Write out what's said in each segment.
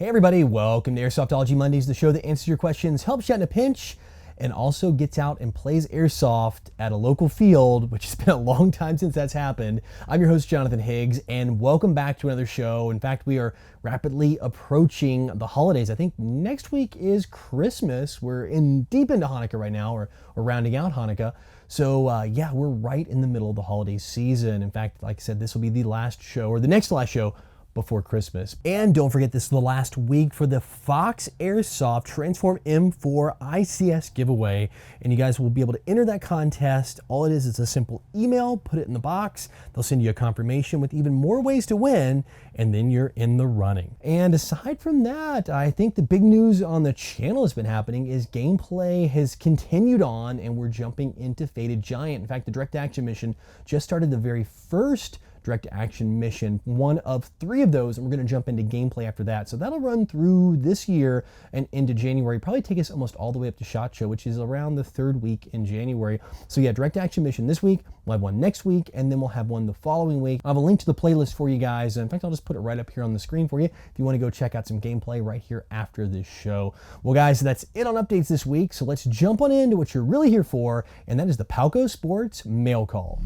Hey everybody, welcome to Airsoftology Mondays, the show that answers your questions, helps you out in a pinch, and also gets out and plays airsoft at a local field, which has been a long time since that's happened. I'm your host, Jonathan Higgs, and welcome back to another show. In fact, we are rapidly approaching the holidays. I think next week is Christmas. We're deep into Hanukkah right now, or rounding out Hanukkah. So yeah, we're right in the middle of the holiday season. In fact, like I said, this will be the last show, or the next to last show before Christmas. And don't forget, this is the last week for the Fox Airsoft TransforM4 ICS giveaway, and you guys will be able to enter that contest. All it is a simple email, put it in the box, they'll send you a confirmation with even more ways to win, and then you're in the running. And aside from that, I think the big news on the channel has been happening is gameplay has continued on, and we're jumping into Faded Giant. In fact, the direct action mission just started, the very first direct action mission, one of 3 of those, and we're going to jump into gameplay after that. So that'll run through this year and into January, probably take us almost all the way up to SHOT Show, which is around the 3rd week in January. So yeah, direct action mission this week, we'll have one next week, and then we'll have one the following week. I'll have a link to the playlist for you guys. In fact, I'll just put it right up here on the screen for you if you want to go check out some gameplay right here after this show. Well guys, that's it on updates this week, so let's jump on into what you're really here for, and that is the Palco Sports Mail Call.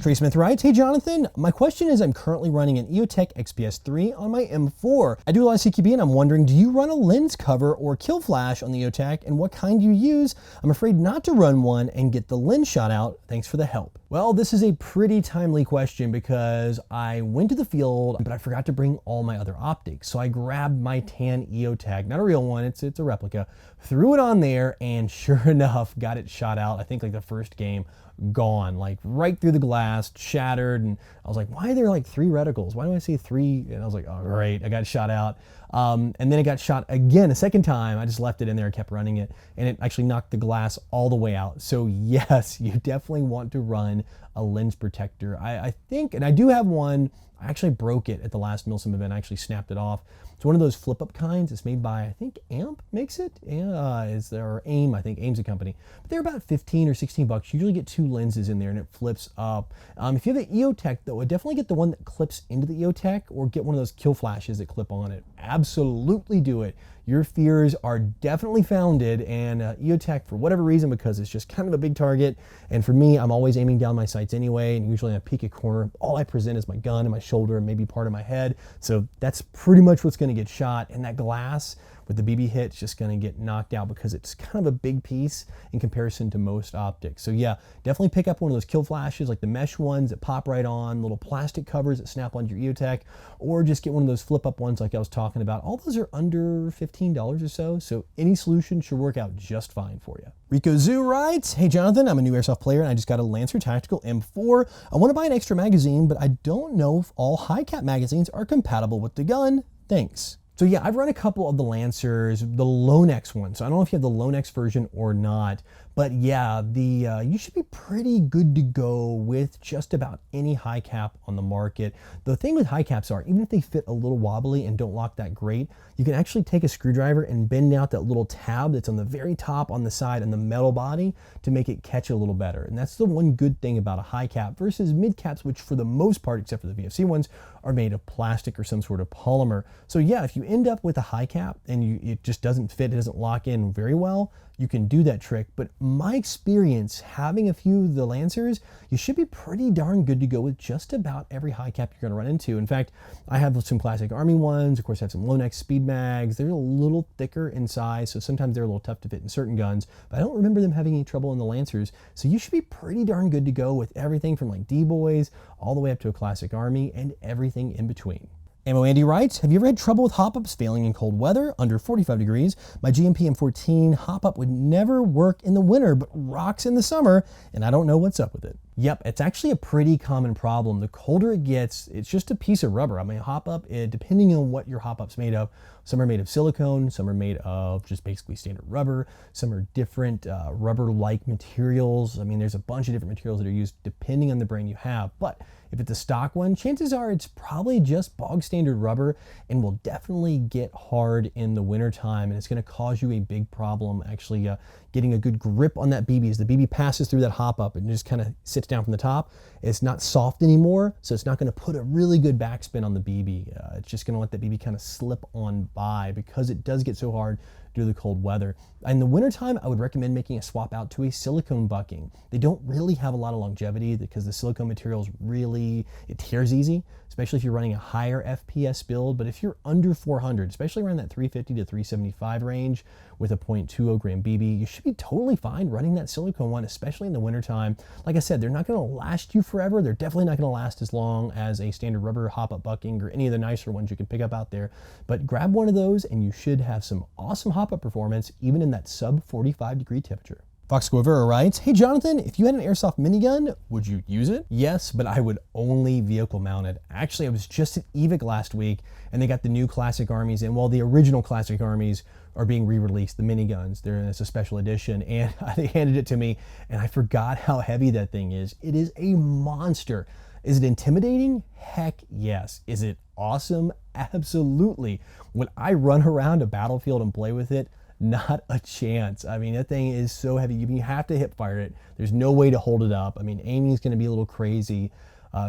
Trey Smith writes, "Hey Jonathan, my question is I'm currently running an EOTech XPS3 on my M4. I do a lot of CQB and I'm wondering, do you run a lens cover or kill flash on the EOTech, and what kind do you use? I'm afraid not to run one and get the lens shot out. Thanks for the help." Well, this is a pretty timely question because I went to the field, but I forgot to bring all my other optics. So I grabbed my tan EOTech, not a real one, it's a replica, threw it on there, and sure enough, got it shot out. I think like the first game, gone, like right through the glass, shattered. And I was like, why are there like 3 reticles? Why do I see 3? And I was like, oh great, I got shot out. And then it got shot again a second time. I just left it in there and kept running it, and it actually knocked the glass all the way out. So yes, you definitely want to run a lens protector. I think, and I do have one, I actually broke it at the last Milsim event. I actually snapped it off. It's one of those flip-up kinds. It's made by, I think, Amp makes it. Or AIM, I think. AIM's a company. But they're about 15 or 16 bucks. You usually get 2 lenses in there, and it flips up. If you have the EOTech, though, definitely get the one that clips into the EOTech, or get one of those kill flashes that clip on it. Absolutely do it. Your fears are definitely founded, and EOTech, for whatever reason, because it's just kind of a big target, and for me, I'm always aiming down my sights anyway, and usually in a peak corner, all I present is my gun and my shoulder and maybe part of my head, so that's pretty much what's going to get shot. And that glass with the BB hit is just going to get knocked out because it's kind of a big piece in comparison to most optics. So yeah, definitely pick up one of those kill flashes, like the mesh ones that pop right on, little plastic covers that snap onto your EOTech, or just get one of those flip up ones like I was talking about. All those are under $15 or so any solution should work out just fine for you. Rico Zoo writes, "Hey Jonathan, I'm a new airsoft player and I just got a Lancer Tactical M4. I want to buy an extra magazine, but I don't know if all high cap magazines are compatible with the gun. Thanks." So yeah, I've run a couple of the Lancers, the Lonex one. So I don't know if you have the Lonex version or not, but yeah, you should be pretty good to go with just about any high cap on the market. The thing with high caps are, even if they fit a little wobbly and don't lock that great, you can actually take a screwdriver and bend out that little tab that's on the very top on the side and the metal body to make it catch a little better. And that's the one good thing about a high cap versus mid caps, which for the most part, except for the VFC ones, are made of plastic or some sort of polymer. So yeah, if you end up with a high cap and it just doesn't fit, it doesn't lock in very well, you can do that trick. But my experience, having a few of the Lancers, you should be pretty darn good to go with just about every high cap you're gonna run into. In fact, I have some classic Army ones. Of course, I have some Lonex speed mags. They're a little thicker in size, so sometimes they're a little tough to fit in certain guns, but I don't remember them having any trouble in the Lancers. So you should be pretty darn good to go with everything from like D-Boys all the way up to a classic Army and everything in between. Ammo Andy writes, "Have you ever had trouble with hop-ups failing in cold weather under 45 degrees? My GMP M14 hop-up would never work in the winter, but rocks in the summer, and I don't know what's up with it." Yep, it's actually a pretty common problem. The colder it gets, it's just a piece of rubber. I mean, hop-up, depending on what your hop-up's made of, some are made of silicone, some are made of just basically standard rubber, some are different rubber-like materials. I mean, there's a bunch of different materials that are used depending on the brand you have, but if it's a stock one, chances are it's probably just bog standard rubber and will definitely get hard in the wintertime, and it's going to cause you a big problem actually getting a good grip on that BB as the BB passes through that hop up and just kind of sits down from the top. It's not soft anymore, so it's not going to put a really good backspin on the BB. It's just going to let that BB kind of slip on by because it does get so hard due to the cold weather. In the wintertime, I would recommend making a swap out to a silicone bucking. They don't really have a lot of longevity because the silicone material is really, it tears easy, especially if you're running a higher FPS build. But if you're under 400, especially around that 350 to 375 range with a 0.20 gram BB, you should be totally fine running that silicone one, especially in the wintertime. Like I said, they're not going to last you forever. They're definitely not going to last as long as a standard rubber hop-up bucking or any of the nicer ones you can pick up out there. But grab one of those and you should have some awesome hop-up performance, even in that sub 45-degree temperature. Fox Guevara writes, hey Jonathan, if you had an airsoft minigun, would you use it? Yes, but I would only vehicle mounted. Actually, I was just at EVIC last week and they got the new Classic Armies in. Well, the original Classic Armies are being re-released, the miniguns. It's a special edition, and they handed it to me and I forgot how heavy that thing is. It is a monster. Is it intimidating? Heck yes. Is it awesome? Absolutely. When I run around a battlefield and play with it, not a chance. I mean, that thing is so heavy. You have to hip fire it. There's no way to hold it up. I mean, aiming is going to be a little crazy.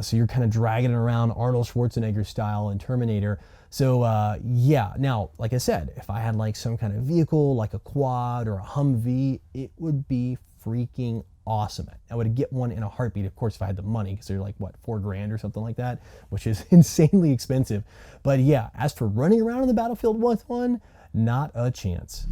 So you're kind of dragging it around Arnold Schwarzenegger style in Terminator. So yeah, now, like I said, if I had like some kind of vehicle, like a quad or a Humvee, it would be freaking awesome. I would get one in a heartbeat, of course, if I had the money, because they're like, what, $4 grand or something like that, which is insanely expensive. But yeah, as for running around on the battlefield with one, not a chance.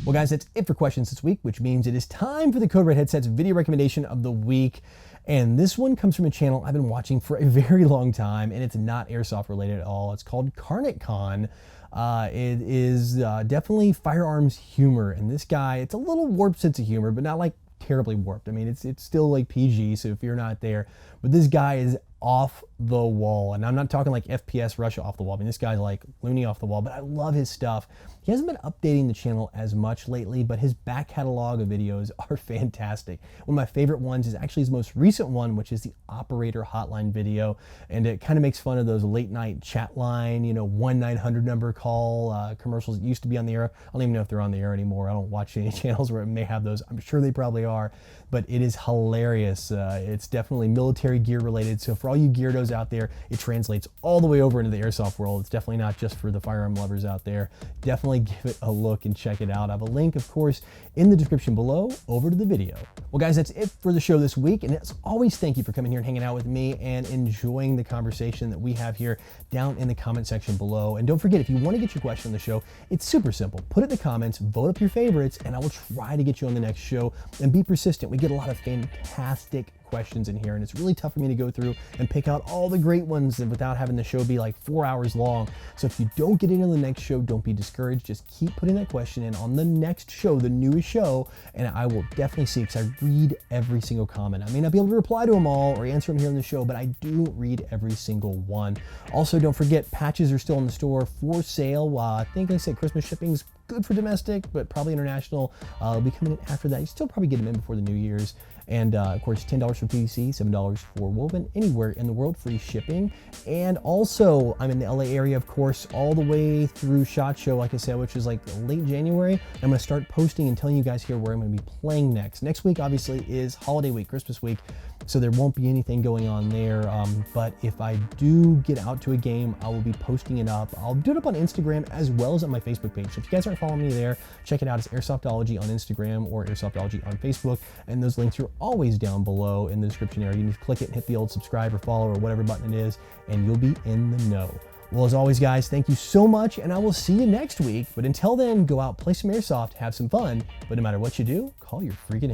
Well guys, that's it for questions this week, which means it is time for the Code Red Headsets video recommendation of the week. And this one comes from a channel I've been watching for a very long time, and it's not airsoft related at all. It's called CarnetCon. It is definitely firearms humor, and this guy, it's a little warped sense of humor, but not like terribly warped. I mean, it's still like PG, so if you're not there, but this guy is off the wall, and I'm not talking like FPS Russia off the wall. I mean, this guy's like loony off the wall, but I love his stuff. He hasn't been updating the channel as much lately, but his back catalog of videos are fantastic. One of my favorite ones is actually his most recent one, which is the operator hotline video, and it kind of makes fun of those late night chat line, 1-900 number call commercials that used to be on the air. I don't even know if they're on the air anymore. I don't watch any channels where it may have those. I'm sure they probably are, but it is hilarious. It's definitely military gear related, so for all you geardos out there, it translates all the way over into the airsoft world. It's definitely not just for the firearm lovers out there. Definitely give it a look and check it out. I have a link, of course, in the description below over to the video. Well guys, that's it for the show this week, and as always, thank you for coming here and hanging out with me and enjoying the conversation that we have here down in the comment section below. And don't forget, if you want to get your question on the show, it's super simple. Put it in the comments, vote up your favorites, and I will try to get you on the next show. And be persistent. We get a lot of fantastic questions in here, and it's really tough for me to go through and pick out all the great ones without having the show be like 4 hours long. So if you don't get in on the next show, don't be discouraged. Just keep putting that question in on the next show, the newest show, and I will definitely see, because I read every single comment. I may not be able to reply to them all or answer them here in the show, but I do read every single one. Also, don't forget, patches are still in the store for sale. I think I said Christmas shipping's good for domestic, but probably international will be coming in after that. You still probably get them in before the New Year's. And of course, $10 for PVC, $7 for woven, anywhere in the world, free shipping. And also, I'm in the LA area, of course, all the way through SHOT Show, like I said, which is like late January. I'm gonna start posting and telling you guys here where I'm gonna be playing next. Next week, obviously, is holiday week, Christmas week, so there won't be anything going on there. But if I do get out to a game, I will be posting it up. I'll do it up on Instagram as well as on my Facebook page. So if you guys aren't following me there, check it out. It's Airsoftology on Instagram or Airsoftology on Facebook, and those links are always down below in the description area. You can click it and hit the old subscribe or follow or whatever button it is, and you'll be in the know. Well, as always, guys, thank you so much, and I will see you next week. But until then, go out, play some airsoft, have some fun, but no matter what you do, call your freaking hit.